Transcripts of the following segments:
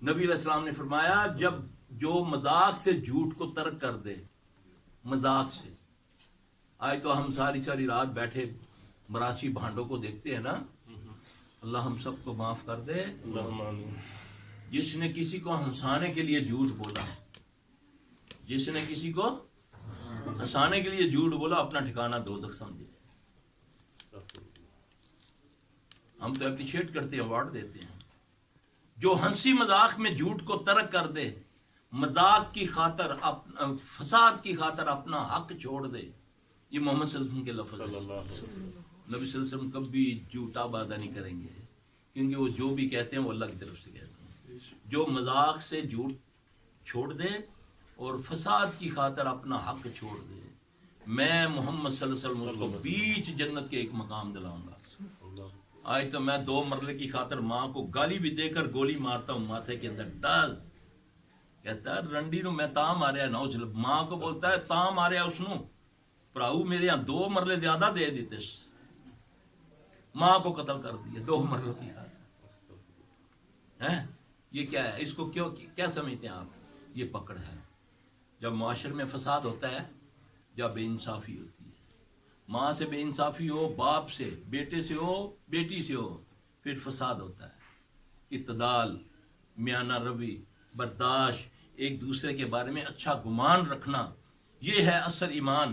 نبی علیہ السلام نے فرمایا جب جو مذاق سے جھوٹ کو ترک کر دے، مذاق سے، آج تو ہم ساری ساری رات بیٹھے مراسی بھانڈوں کو دیکھتے ہیں نا، اللہ ہم سب کو معاف کر دے۔ جس نے کسی کو ہنسانے کے لیے جھوٹ بولا، جس نے کسی کو ہنسانے کے لیے جھوٹ بولا، اپنا ٹھکانہ دوزخ سمجھے۔ ہم تو اپریشیٹ کرتے ہیں، ایوارڈ دیتے ہیں۔ جو ہنسی مذاق میں جھوٹ کو ترک کر دے، مذاق کی خاطر فساد کی خاطر اپنا حق چھوڑ دے، یہ محمد صلی اللہ علیہ وسلم کے لفظ ہیں۔ نبی صلی اللہ علیہ وسلم کبھی جھوٹا وعدہ نہیں کریں گے، کیونکہ وہ جو بھی کہتے ہیں وہ اللہ کی طرف سے کہتے ہیں۔ جو مذاق سے جھوٹ چھوڑ دے اور فساد کی خاطر اپنا حق چھوڑ دے، میں محمد صلی اللہ علیہ وسلم اس کو بیچ جنت کے ایک مقام دلاؤں گا۔ آج تو میں 2 مرلے کی خاطر ماں کو گالی بھی دے کر گولی مارتا ہوں ماتھے کے اندر، ڈز کہتا ہے رنڈی نو میں تاں ماریا نو چل، ماں کو بولتا ہے تاں ماریا اس نو پراؤ میرے یہاں 2 مرلے زیادہ دے دیتے، ماں کو قتل کر دیا 2 مرلوں کی خاطر۔ یہ کیا ہے؟ اس کو کیا سمجھتے ہیں آپ؟ یہ پکڑ ہے۔ جب معاشرے میں فساد ہوتا ہے، جب بے انصافی ہوتی ہے، ماں سے بے انصافی ہو، باپ سے، بیٹے سے ہو، بیٹی سے ہو، پھر فساد ہوتا ہے۔ اعتدال، میانہ روی، برداشت، ایک دوسرے کے بارے میں اچھا گمان رکھنا، یہ ہے اصل ایمان۔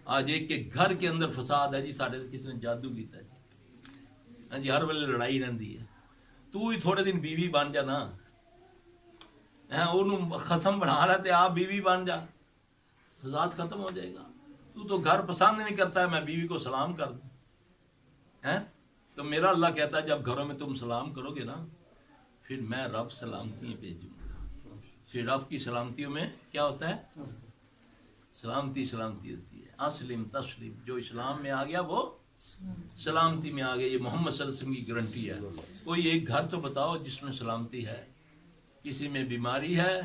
آج ایک کے گھر کے اندر فساد ہے جی، ساڑھے کسی نے جادو کیتا ہے جی، ہر ویلے لڑائی رہندی ہے۔ تو ہی تھوڑے دن بیوی بن جا نا، انہوں قسم بنا لیتے آپ بیوی بن جا، فساد ختم ہو جائے گا۔ تو گھر پسند نہیں کرتا ہے میں بیوی کو سلام کر دوں، تو میرا اللہ کہتا ہے جب گھروں میں تم سلام کرو گے نا، پھر میں رب سلامتی بھیجوں گا۔ پھر رب کی سلامتیوں میں کیا ہوتا ہے؟ سلامتی ہوتی ہے۔ اسلم تسلیم، جو اسلام میں آ گیا وہ سلامتی میں آ گیا۔ یہ محمد صلی اللہ علیہ وسلم کی گارنٹی ہے۔ کوئی ایک گھر تو بتاؤ جس میں سلامتی ہے؟ کسی میں بیماری ہے،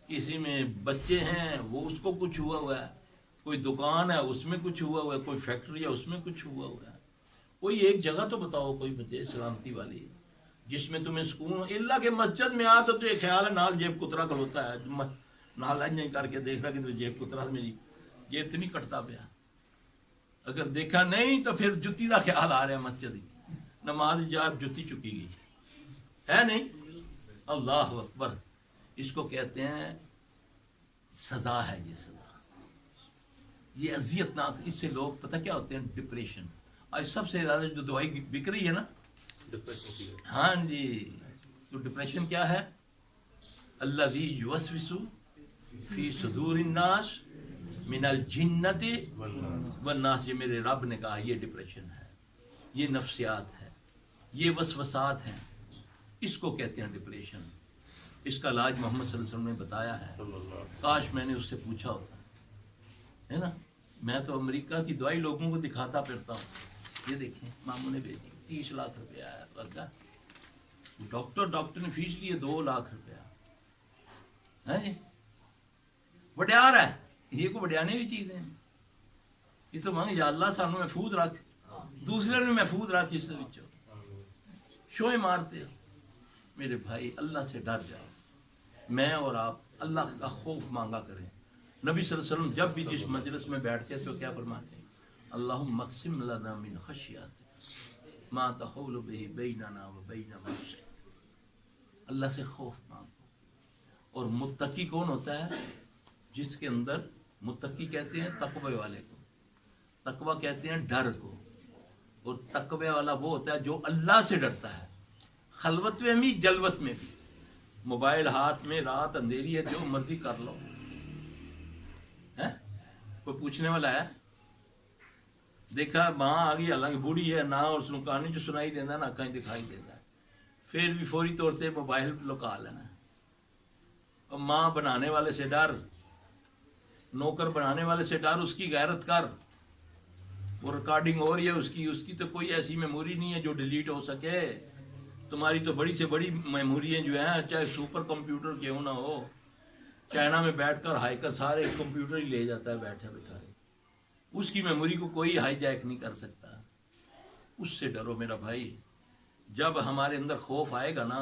کسی میں بچے ہیں وہ اس کو کچھ ہوا ہے، کوئی دکان ہے اس میں کچھ ہوا ہے، کوئی فیکٹری ہے اس میں کچھ ہوا ہے۔ کوئی ایک جگہ تو بتاؤ کوئی بچے سلامتی والی جس میں تمہیں سکون، اللہ کے مسجد میں آ تو یہ خیال ہے نال جیب کترا کھلوتا ہے، نال نہیں کر کے دیکھ رہا کہ جیب کترا میری جیب تو نہیں کٹتا پیا۔ اگر دیکھا نہیں تو پھر جتی کا خیال آ رہا ہے، مسجد نماز جاب جتی چکی گئی ہے نہیں۔ اللہ اکبر، اس کو کہتے ہیں سزا ہے، یہ سزا، یہ اذیت ناک۔ اس سے لوگ پتہ کیا ہوتے ہیں؟ ڈپریشن۔ آج سب سے زیادہ جو دوائی بک رہی ہے نا، ہاں جی، تو ڈپریشن کیا ہے؟ الذی یوسوس فی صدور الناس من الجنت والناس، یہ میرے رب نے کہا یہ ڈپریشن ہے، یہ نفسیات ہے، یہ وسوسات ہیں، اس کو کہتے ہیں ڈپریشن۔ اس کا علاج محمد صلی اللہ علیہ وسلم نے بتایا ہے۔ کاش میں نے اس سے پوچھا ہوتا ہے نا۔ میں تو امریکہ کی دوائی لوگوں کو دکھاتا پھرتا ہوں، یہ دیکھیں ماموں نے بھیجی 30 لاکھ روپیہ آیا لگا، ڈاکٹر نے فیس لیے 2 لاکھ روپیہ، وڈیار ہے یہ، کو وڈیانے کی چیز ہے یہ تو مانگ، یا اللہ سانو محفوظ رکھ، دوسرے نے محفوظ رکھ، اس وچوں شوئے مارتے ہو۔ میرے بھائی اللہ سے ڈر جاؤ، میں اور آپ اللہ کا خوف مانگا کریں۔ نبی صلی اللہ علیہ وسلم جب بھی جس مجلس میں بیٹھتے تو کیا فرماتے ہیں؟ اللہم اقسم لنا من خشیتک ما تحول به بیننا و بین معصیتک۔ اللہ سے خوف مانگو۔ اور متقی کون ہوتا ہے؟ جس کے اندر، متقی کہتے ہیں تقوی والے کو، تقوی کہتے ہیں ڈر کو، اور تقوی والا وہ ہوتا ہے جو اللہ سے ڈرتا ہے، خلوت میں بھی جلوت میں بھی۔ موبائل ہاتھ میں، رات اندھیری ہے، جو مرضی کر لو، کوئی پوچھنے والا ہے؟ دیکھا ماں آ گئی، حالانکہ بوڑھی ہے، نہ اس کو کہانی جو سنائی دینا نہ کہیں دکھائی دیتا ہے، پھر بھی فوری طور سے موبائل لکا لینا۔ اور ماں بنانے والے سے ڈر، نوکر بنانے والے سے ڈر، اس کی غیرت کر۔ وہ ریکارڈنگ ہو رہی ہے، اس کی تو کوئی ایسی میموری نہیں ہے جو ڈیلیٹ ہو سکے۔ تمہاری تو بڑی سے بڑی میموریاں جو ہیں، چاہے سپر کمپیوٹر کیوں نہ ہو، چائنا میں بیٹھ کر ہائیکر سارے کمپیوٹر ہی لے جاتا ہے بیٹھے بیٹھائے، اس کی میموری کو کوئی ہائی جیک نہیں کر سکتا۔ اس سے ڈرو میرا بھائی۔ جب ہمارے اندر خوف آئے گا نا،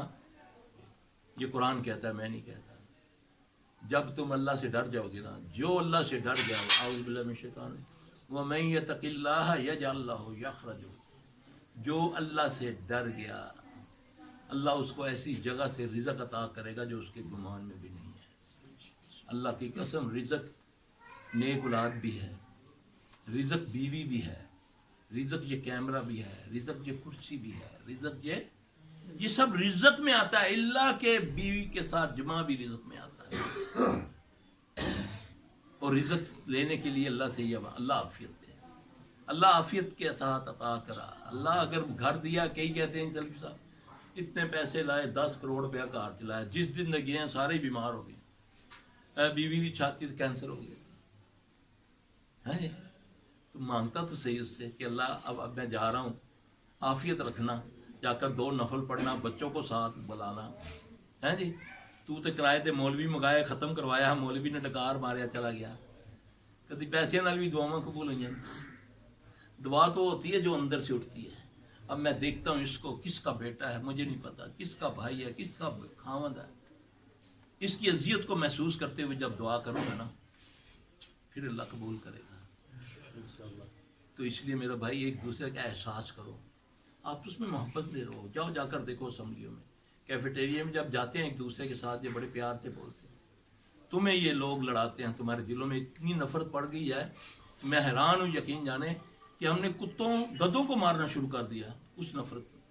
یہ قرآن کہتا ہے، میں نہیں کہتا۔ جب تم اللہ سے ڈر جاؤ گے نا، جو اللہ سے ڈر گیا، اعوذ باللہ من الشیطان وَمَن يَتَقِ اللَّهَ يَجْعَل لَّهُ يَخْرَجَ، جو اللہ سے ڈر گیا اللہ اس کو ایسی جگہ سے رزق عطا کرے گا جو اس کے گمان میں بھی نہیں ہے۔ اللہ کی قسم، رزق نیک اولاد بھی ہے، رزق بیوی بھی ہے، رزق یہ کیمرہ بھی ہے، رزق یہ کرسی بھی ہے، رزق یہ سب رزق میں آتا ہے، اللہ کے بیوی کے ساتھ جمع بھی رزق میں آتا ہے۔ اور رزق لینے کے لیے اللہ سے یہ اللہ عافیت دے، اللہ عافیت کے عطا کرا۔ اللہ اگر گھر دیا، کئی کہتے ہیں سلفی صاحب اتنے پیسے لائے، 10 کروڑ روپیہ کار چلایا، جس دن لگے ہیں سارے بیمار ہو گئے، بیوی کی چھاتی سے کینسر ہو گیا ہے۔ تو مانگتا تو صحیح اس سے کہ اللہ اب میں جا رہا ہوں، عافیت رکھنا، جا کر 2 نفل پڑھنا، بچوں کو ساتھ بلانا ہے جی۔ تو کرائے تے مولوی منگایا، ختم کروایا، مولوی نے ڈکار ماریا چلا گیا۔ کدی پیسے نال بھی دعاواں قبول ہوئی ہیں۔ دعا تو ہوتی ہے جو اندر سے اٹھتی ہے۔ اب میں دیکھتا ہوں اس کو، کس کا بیٹا ہے مجھے نہیں پتا، کس کا بھائی ہے، کس کا خاوند ہے، اس کی اذیت کو محسوس کرتے ہوئے جب دعا کروں گا نا، پھر اللہ قبول کرے گا۔ تو اس لیے میرا بھائی ایک دوسرے کا احساس کرو، آپس میں محبت لے رہو، جاؤ جا کر دیکھو اسمبلیوں میں، کیفیٹیریا میں جب جاتے ہیں ایک دوسرے کے ساتھ یہ بڑے پیار سے بولتے ہیں، تمہیں یہ لوگ لڑاتے ہیں، تمہارے دلوں میں اتنی نفرت پڑ گئی ہے، میں حیران ہوں، یقین جانے کہ ہم نے گدوں کو مارنا شروع کر دیا اس نفرت میں۔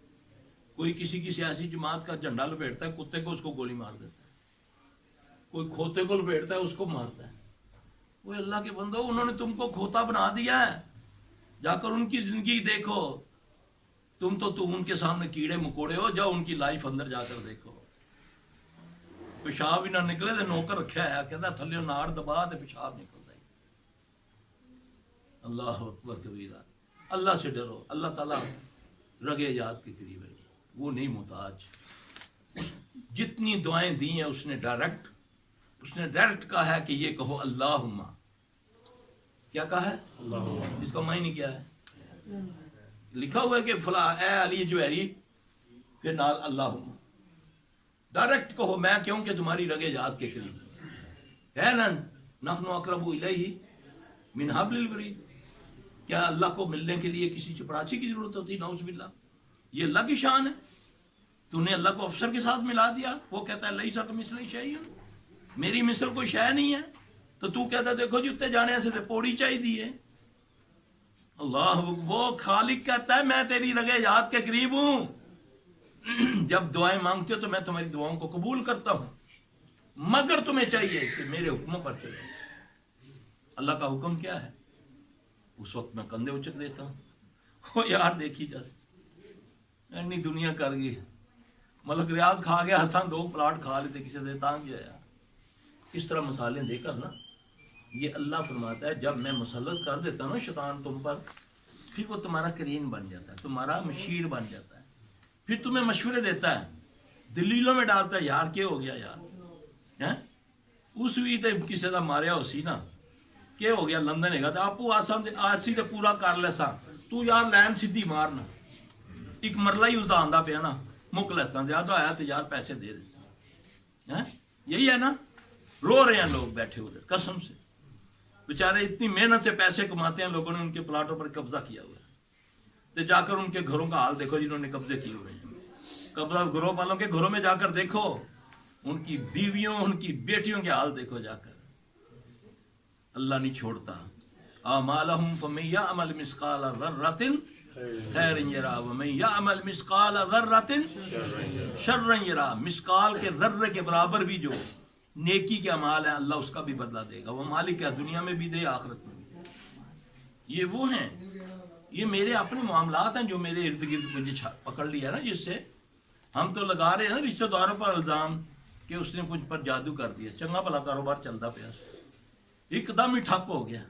کوئی کسی کی سیاسی جماعت کا جھنڈا لپیٹتا ہے، کتے کو اس کو گولی مار دیتا ہے، کوئی کھوتے کو لپیٹتا ہے اس کو مارتا ہے۔ وہ اللہ کے بندو، انہوں نے تم کو کھوتا بنا دیا ہے، جا کر ان کی زندگی دیکھو، تم تو ان کے سامنے کیڑے مکوڑے ہو، جاؤ ان کی لائف اندر جا کر دیکھو۔ پیشاب ہی نہ نکلے تو نوکر رکھا ہے، کہتا تھلے ناڑ دبا تو پیشاب نکلتا ہے۔ اللہ اکبر کبیرہ۔ اللہ سے ڈرو، اللہ تعالیٰ رگے یاد کے قریب ہے، وہ نہیں محتاج۔ جتنی دعائیں دی ہیں اس نے ڈائریکٹ کہا ہے کہ یہ کہو اللہم، کیا کہا ہے؟ اللہم۔ اس کا معنی کیا ہے؟ لکھا ہوا ہے کہ فلاں اے علی جوہری، پھر نال اللہم، ڈائریکٹ کہو، میں کیوں کہ تمہاری رگے یاد کے قریب ہے نا، نحن اقرب الیہ من حبل الورید۔ کیا اللہ کو ملنے کے لیے کسی چپڑاچی کی ضرورت ہوتی؟ نعوذ باللہ، یہ اللہ کی شان ہے۔ تو نے اللہ کو افسر کے ساتھ ملا دیا، وہ کہتا ہے لیس کمثلہ شیء، میری مثل کوئی شے نہیں ہے، تو تو کہتا ہے دیکھو جی اتنے جانے سے پوڑی چاہی دی ہے۔ اللہ، وہ خالق کہتا ہے میں تیری رگے یاد کے قریب ہوں، جب دعائیں مانگتے ہو تو میں تمہاری دعاؤں کو قبول کرتا ہوں، مگر تمہیں چاہیے کہ میرے حکموں پر چلو۔ اللہ کا حکم کیا ہے؟ اس وقت میں کندھے اچک دیتا ہوں، وہ یار دیکھی جیسے انی دنیا کر گئی، ملک ریاض کھا گیا، حسن 2 پلاٹ کھا لیتے، کسی سے تانگ گیا۔ اس طرح مثالیں دے کر نا، یہ اللہ فرماتا ہے جب میں مسلط کر دیتا ہوں نا شیطان تم پر، پھر وہ تمہارا کرین بن جاتا ہے، تمہارا مشیر بن جاتا ہے، پھر تمہیں مشورے دیتا ہے، دلیلوں میں ڈالتا ہے، یار کیا ہو گیا یار، اس بھی تے کسی کا ماریا ہو سی نا، کیا ہو گیا لندن ہے گا تو آپ آسی تے پورا کر لے سا، تو یار لین سیدھی مارنا، ایک مرلہ ہی اسا آندا پیا نا، مک لیسا، زیادہ آیا تو یار پیسے دے دیسا۔ یہی ہے نا، رو رہے ہیں لوگ بیٹھے ادھر، قسم سے بیچارے اتنی محنت سے پیسے کماتے ہیں، لوگوں نے ان کے پلاٹوں پر قبضہ کیا ہوا ہے، تو جا کر ان کے گھروں کا حال دیکھو جنہوں نے قبضے کیے ہوئے ہیں، قبضہ گھروں والوں کے گھروں میں جا کر دیکھو، ان کی بیویوں ان کی بیٹیوں کے حال دیکھو جا کر۔ اللہ نہیں چھوڑتا۔ اعمالہم فمن یعمل مثقال ذرۃ خیر یرا ومن یعمل مثقال ذرۃ شر یرا، مثقال کے ذرے کے برابر بھی جو نیکی کے اعمال ہیں اللہ اس کا بھی بدلہ دے گا، وہ مالک ہے، دنیا میں بھی دے آخرت میں بھی۔ یہ وہ ہیں، یہ میرے اپنے معاملات ہیں جو میرے ارد گرد مجھے پکڑ لیا نا، جس سے ہم تو لگا رہے ہیں نا رشتہ داروں پر الزام کہ اس نے کچھ پر جادو کر دیا، چنگا بھلا کاروبار چلتا پیا، ایک دم ہی ٹھپ ہو گیا۔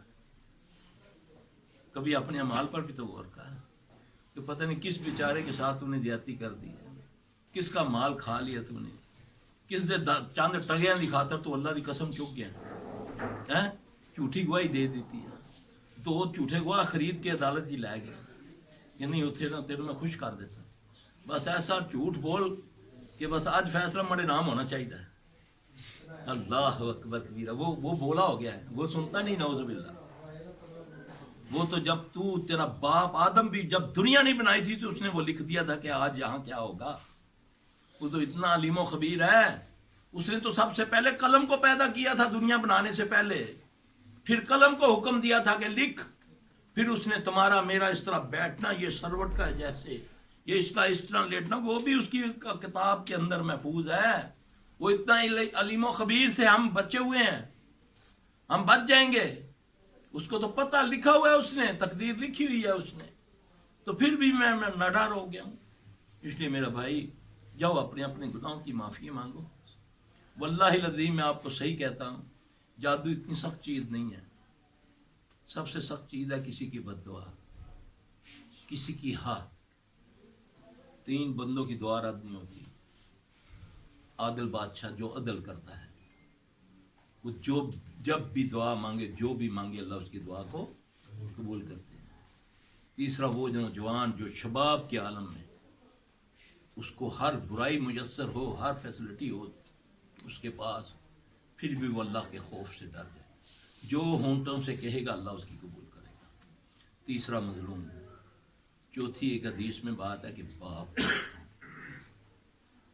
کبھی اپنے اعمال پر بھی تو غور کر کہ پتہ نہیں کس بیچارے کے ساتھ تم نے زیادتی کر دی ہے، کس کا مال کھا لیا تم نے، کس دے چاند ٹگیاں دی خاطر تو اللہ دی قسم چک گیا، جھوٹی گواہی دے دیتی ہے، 2 جھوٹے گواہ خرید کے عدالت جی لے گیا کہ نہیں اتنے نہ تیرے میں خوش کر دیتا، بس ایسا جھوٹ بول کہ بس آج فیصلہ مڑے نام ہونا چاہیے. اللہ اکبر کبیرہ. وہ بولا ہو گیا ہے, وہ سنتا نہیں. نعوذ باللہ. وہ تو جب تو تیرا باپ آدم بھی جب دنیا نہیں بنائی تھی تو اس نے وہ لکھ دیا تھا کہ آج یہاں کیا ہوگا. وہ تو اتنا علیم و خبیر ہے. اس نے تو سب سے پہلے قلم کو پیدا کیا تھا دنیا بنانے سے پہلے, پھر قلم کو حکم دیا تھا کہ لکھ, پھر اس نے تمہارا میرا اس طرح بیٹھنا یہ سروٹ کا جیسے, یہ اس کا اس طرح لیٹنا, وہ بھی اس کی کتاب کے اندر محفوظ ہے. وہ اتنا علیم و خبیر سے ہم بچے ہوئے ہیں, ہم بچ جائیں گے. اس کو تو پتہ لکھا ہوا ہے, اس نے تقدیر لکھی ہوئی ہے اس نے. تو پھر بھی میں ناڈر ہو گیا ہوں. اس لیے میرا بھائی جاؤ اپنے اپنے گناہوں کی معافی مانگو. واللہ العظیم میں آپ کو صحیح کہتا ہوں, جادو اتنی سخت چیز نہیں ہے. سب سے سخت چیز ہے کسی کی بد دعا, کسی کی ہاں. 3 بندوں کی دعا رد نہیں ہوتی. عادل بادشاہ جو عدل کرتا ہے, وہ جب بھی دعا مانگے, جو بھی مانگے, اللہ اس کی دعا کو قبول کرتے ہیں. تیسرا وہ نوجوان جو شباب کے عالم میں اس کو ہر برائی میسر ہو, ہر فیسلٹی ہو اس کے پاس, پھر بھی وہ اللہ کے خوف سے ڈر جائے. جو ہونٹوں سے کہے گا اللہ اس کی قبول کرے گا. تیسرا مظلوم. چوتھی ایک حدیث میں بات ہے کہ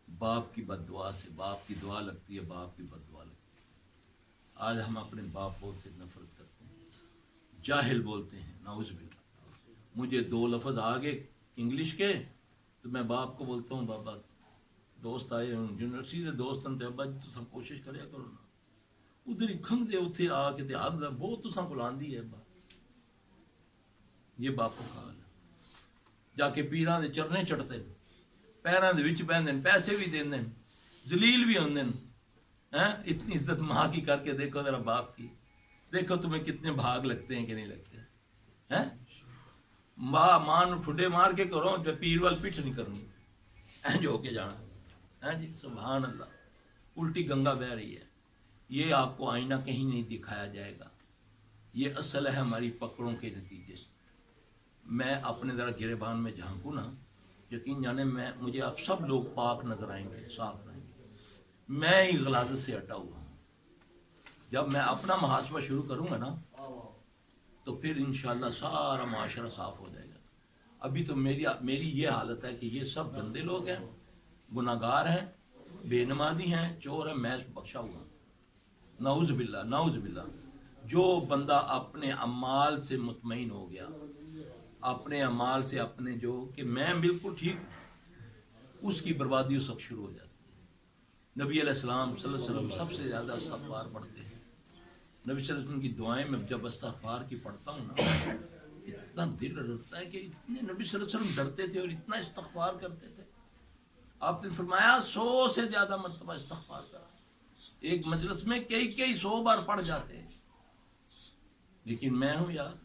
باپ کی بد دعا سے, باپ کی دعا لگتی ہے, باپ کی بد دعا لگتی ہے. آج ہم اپنے باپوں سے نفرت کرتے ہیں, جاہل بولتے ہیں. نعوذ باللہ. مجھے 2 لفظ آگے انگلش کے تو میں باپ کو بولتا ہوں بابا, دوست آئے یونیورسٹی سے دوست ہم ابا جی تو سب کوشش کریا کرو نا, ادھر ہی کھنگ دے اتنے آ کے دھیان دے بہت تو بلاندی ہے. یہ باپ کو کھا لیا. جا کے پیران دے چرنے چڑھتے, پیران دے وچ پہن دین, پیسے بھی دین دین, ذلیل بھی ہوں دین. اتنی عزت ماں کی کر کے دیکھو ذرا باپ کی, دیکھو تمہیں کتنے بھاگ لگتے ہیں کہ نہیں لگتے. ماں نو ٹھڈے مار کے کرو, جو پیر وال پٹھ نہیں کرنی, اینج ہو کے جانا. جی سبحان اللہ. الٹی گنگا بہ رہی ہے. یہ آپ کو آئینہ کہیں نہیں دکھایا جائے گا. یہ اصل ہے ہماری پکڑوں کے نتیجے. میں اپنے ذرا گریبان میں جھانکوں نا, یقین جانے مجھے اب سب لوگ پاک نظر آئیں گے, صاف رہیں گے. میں ہی غلاظت سے ہٹا ہوا ہوں. جب میں اپنا محاسبہ شروع کروں گا نا تو پھر انشاءاللہ سارا معاشرہ صاف ہو جائے گا. ابھی تو میری یہ حالت ہے کہ یہ سب گندے لوگ ہیں, گناہگار ہیں, بے نمازی ہیں, چور ہیں, میں بخشا ہوا ہوں. نعوذ باللہ, نعوذ باللہ. جو بندہ اپنے اعمال سے مطمئن ہو گیا, اپنے اعمال سے, اپنے جو کہ میں بالکل ٹھیک, اس کی بربادی اس وقت شروع ہو جاتی ہے. نبی علیہ السلام صلی اللہ علیہ وسلم سب سے زیادہ استغفار پڑھتے ہیں. نبی صلی اللہ علیہ وسلم کی دعائیں میں جب استغفار کی پڑھتا ہوں نا, اتنا دل ڈرتا ہے کہ اتنے نبی صلی اللہ علیہ وسلم ڈرتے تھے اور اتنا استغفار کرتے تھے. آپ نے فرمایا 100 سے زیادہ مرتبہ استغفار کرا. ایک مجلس میں کئی 100 بار پڑھ جاتے ہیں. لیکن میں ہوں یار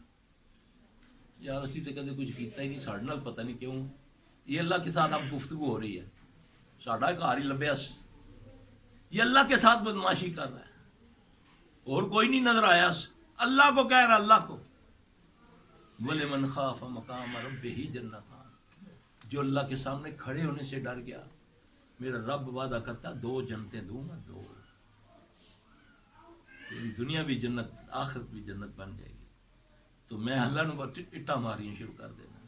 اسی تو کدے کچھ کیتا ہی نہیں. ساڑھے نال پتہ نہیں کیوں یہ اللہ کے ساتھ اب گفتگو ہو رہی ہے. ساڑھا گھر ہی لبیا, یہ اللہ کے ساتھ بدماشی کر رہا ہے, اور کوئی نہیں نظر آیا. اللہ کو کہہ رہا, اللہ کو. وَلِمَنْ خَافَ مَقَامَ رَبِّهِ جَنَّتَانِ. جو اللہ کے سامنے کھڑے ہونے سے ڈر گیا, میرا رب وعدہ کرتا 2 جنتیں دوں گا, 2. دنیا بھی جنت, آخرت بھی جنت بن جائے گی. تو میں اللہ نے اٹا ماریاں شروع کر دینا.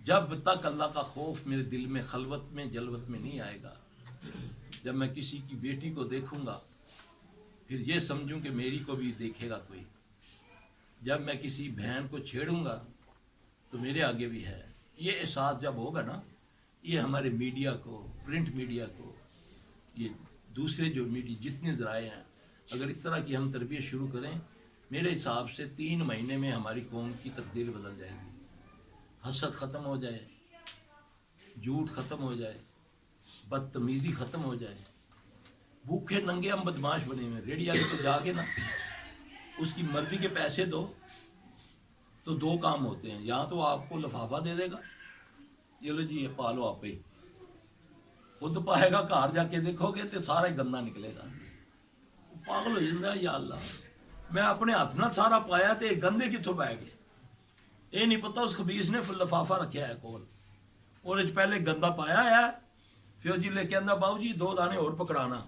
جب تک اللہ کا خوف میرے دل میں خلوت میں جلوت میں نہیں آئے گا, جب میں کسی کی بیٹی کو دیکھوں گا پھر یہ سمجھوں کہ میری کو بھی دیکھے گا کوئی. جب میں کسی بہن کو چھیڑوں گا تو میرے آگے بھی ہے. یہ احساس جب ہوگا نا, یہ ہمارے میڈیا کو, پرنٹ میڈیا کو, یہ دوسرے جو میڈیا جتنے ذرائع ہیں, اگر اس طرح کی ہم تربیت شروع کریں, میرے حساب سے 3 مہینے میں ہماری قوم کی تقدیر بدل جائے گی. حسد ختم ہو جائے, جھوٹ ختم ہو جائے, بدتمیزی ختم ہو جائے. بھوکے ننگے ہم بدماش بنے ہوئے. ریڈی والے کو جا کے نا اس کی مرضی کے پیسے دو تو 2 کام ہوتے ہیں. یا تو آپ کو لفافہ دے دے گا, یہ لو جی یہ پالو آپ ہی, خود پائے گا. گھر جا کے دیکھو گے تو سارا ہی گندا نکلے گا. پاگل ہو جاتا ہے. یا اللہ, میں اپنے ہاتھ نہ سارا پایا تو ایک گندے کتوں پائے گئے. یہ نہیں پتا اس خبیث نے لفافہ رکھا ہے کول, اور پہلے گندا پایا ہے پھر جی لے کے آندا باؤ جی 2 دانے اور پکڑانا.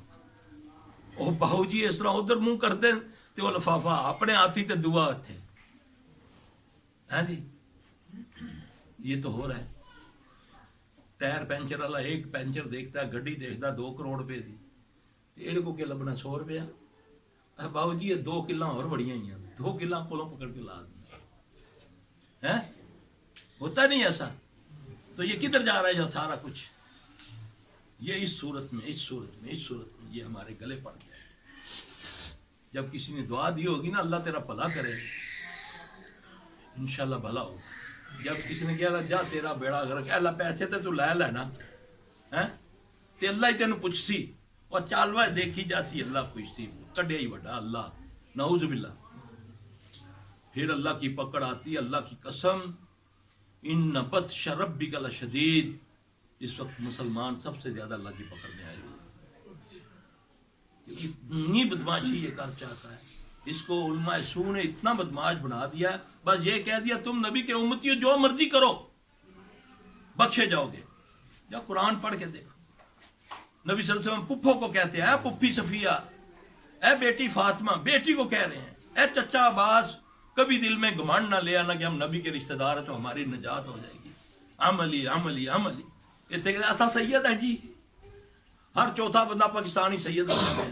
وہ باؤ جی اس طرح ادھر منہ کر دیں تو وہ لفافہ اپنے ہاتھی تے دعا اتھے. ہاں جی یہ تو ہو رہا ہے. ٹائر پینچر والا ایک پینچر دیکھتا ہے, گڈی دیکھتا 2 کروڑ روپے دی, ایڈ کو کیا لبنا 100 روپیہ. باؤ جی یہ 2 کلا اور بڑیاں ہی ہیں, 2 کلا کولوں پکڑ کے لا دیں. ہوتا نہیں ایسا. تو یہ کدھر جا رہا ہے یہ سارا کچھ؟ یہ اس صورت میں یہ ہمارے گلے پڑ گیا. جب کسی نے دعا دی ہوگی نا اللہ تیرا بھلا کرے, انشاءاللہ بھلا ہو. جب کسی نے کہا جا تیرا بیڑا غرق, اللہ پیسے تے تو لے لینا تے اللہ ہی تینوں پوچھ سی, اور چالوا دیکھی جاسی اللہ پوچھ سی, کڈیا ہی بڑا اللہ, نعوذ باللہ. پھر اللہ کی پکڑ آتی, اللہ کی قسم, ان بطش ربک لشدید. اس وقت مسلمان سب سے زیادہ اللہ کی پکڑ میں آئے ہوئے, اتنی بدماشی یہ کر چاہتا ہے. اس کو علماء سو نے اتنا بدماش بنا دیا, بس یہ کہہ دیا تم نبی کے امتی ہو, جو مرضی کرو بخشے جاؤ گے. یا قرآن پڑھ کے دیکھو, نبی صلی اللہ علیہ وسلم پپھو کو کہتے ہیں, اے پپھی صفیہ, اے بیٹی فاطمہ, بیٹی کو کہہ رہے ہیں, اے چچا عباس, کبھی دل میں گھمنڈ نہ لے آنا کہ ہم نبی کے رشتہ دار ہیں تو ہماری نجات ہو جائے گی. عملی عملی عملی. ایسا سید ہے جی, ہر چوتھا بندہ پاکستانی سید ہو جاتے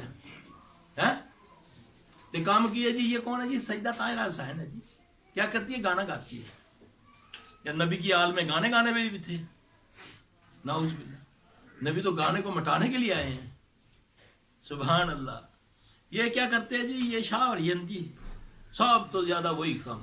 ہیں. تے کام کیا جی, یہ کون ہے جی؟ سیدہ طاہرہ حسین ہے جی. کیا کرتی ہے؟ گانا گاتی ہے. یا نبی کی آل میں گانے بھی تھے؟ نعوذ باللہ. نبی تو گانے کو مٹانے کے لیے آئے ہیں. سبحان اللہ. یہ کیا کرتے ہیں جی؟ یہ شاہ اور ین جی سب تو زیادہ وہی کام.